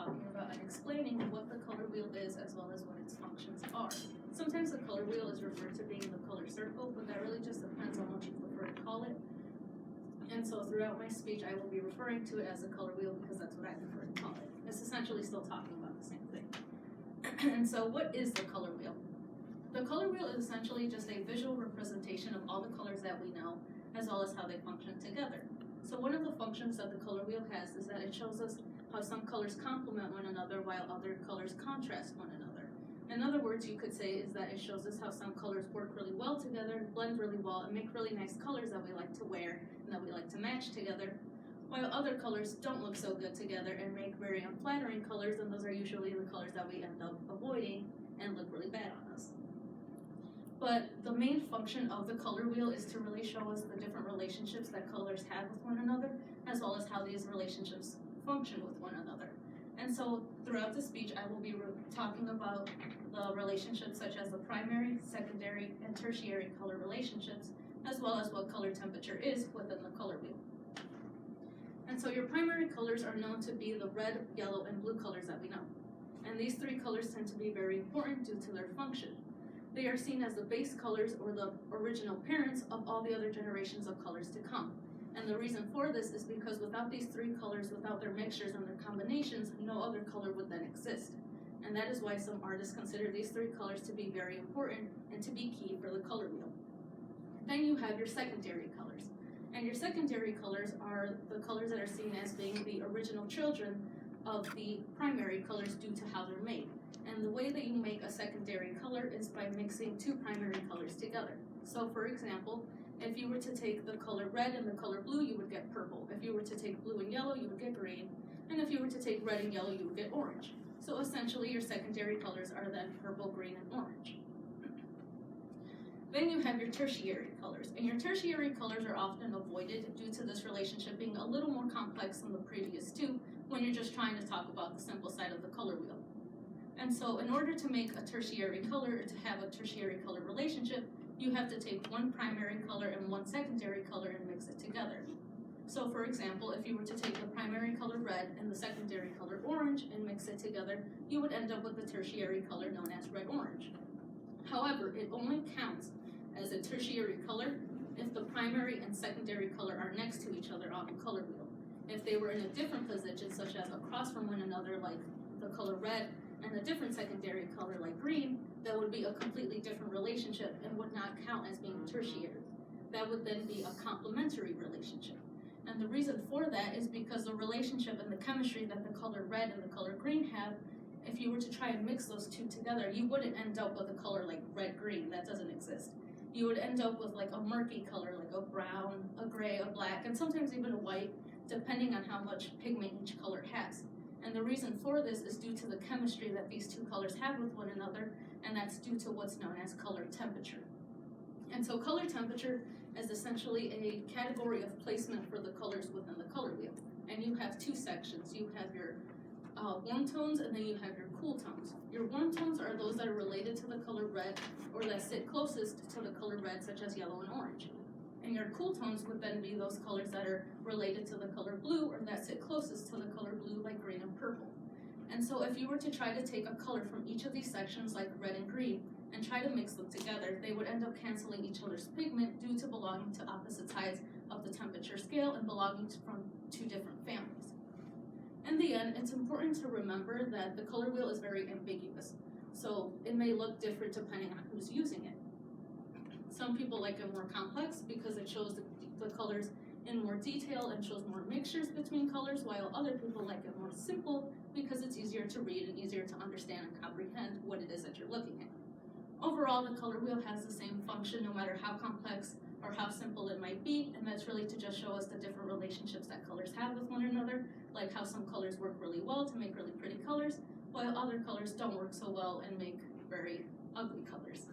talking about and explaining what the color wheel is as well as what its functions are. Sometimes the color wheel is referred to being the color circle, but that really just depends on what you prefer to call it. And so throughout my speech, I will be referring to it as a color wheel because that's what I prefer to call it. It's essentially still talking about the same thing. And so what is the color wheel? The color wheel is essentially just a visual representation of all the colors that we know, as well as how they function together. So one of the functions that the color wheel has is that it shows us how some colors complement one another while other colors contrast one another. In other words, you could say is that it shows us how some colors work really well together, blend really well, and make really nice colors that we like to wear and that we like to match together, while other colors don't look so good together and make very unflattering colors, and those are usually the colors that we end up avoiding and look really bad on us. But the main function of the color wheel is to really show us the different relationships that colors have with one another, as well as how these relationships function with one another. And so throughout the speech, I will be talking about the relationships such as the primary, secondary, and tertiary color relationships, as well as what color temperature is within the color wheel. And so your primary colors are known to be the red, yellow, and blue colors that we know. And these three colors tend to be very important due to their function. They are seen as the base colors or the original parents of all the other generations of colors to come. And the reason for this is because without these three colors, without their mixtures and their combinations, no other color would then exist. And that is why some artists consider these three colors to be very important and to be key for the color wheel. Then you have your secondary colors. And your secondary colors are the colors that are seen as being the original children of the primary colors due to how they're made. And the way that you make a secondary color is by mixing two primary colors together. So for example, if you were to take the color red and the color blue, you would get purple. If you were to take blue and yellow, you would get green. And if you were to take red and yellow, you would get orange. So essentially your secondary colors are then purple, green, and orange. Then you have your tertiary colors. And your tertiary colors are often avoided due to this relationship being a little more complex than the previous two when you're just trying to talk about the simple side of the color wheel. And so in order to make a tertiary color, or to have a tertiary color relationship, you have to take one primary color and one secondary color and mix it together. So for example, if you were to take the primary color red and the secondary color orange and mix it together, you would end up with the tertiary color known as red-orange. However, it only counts as a tertiary color if the primary and secondary color are next to each other on the color wheel. If they were in a different position, such as across from one another, like the color red, and a different secondary color like green, that would be a completely different relationship and would not count as being tertiary. That would then be a complementary relationship. And the reason for that is because the relationship and the chemistry that the color red and the color green have, if you were to try and mix those two together, you wouldn't end up with a color like red-green. That doesn't exist. You would end up with like a murky color, like a brown, a gray, a black, and sometimes even a white, depending on how much pigment each color has. And the reason for this is due to the chemistry that these two colors have with one another, and that's due to what's known as color temperature. And so color temperature is essentially a category of placement for the colors within the color wheel. And you have two sections. You have your warm tones, and then you have your cool tones. Your warm tones are those that are related to the color red, or that sit closest to the color red, such as yellow and orange. And your cool tones would then be those colors that are related to the color blue, or that sit closest to the color blue, like green and purple. And so if you were to try to take a color from each of these sections, like red and green, and try to mix them together, they would end up canceling each other's pigment due to belonging to opposite sides of the temperature scale and belonging from two different families. In the end, it's important to remember that the color wheel is very ambiguous. So it may look different depending on who's using it. Some people like it more complex because it shows the colors in more detail and shows more mixtures between colors, while other people like it more simple because it's easier to read and easier to understand and comprehend what it is that you're looking at. Overall, the color wheel has the same function no matter how complex or how simple it might be, and that's really to just show us the different relationships that colors have with one another, like how some colors work really well to make really pretty colors, while other colors don't work so well and make very ugly colors.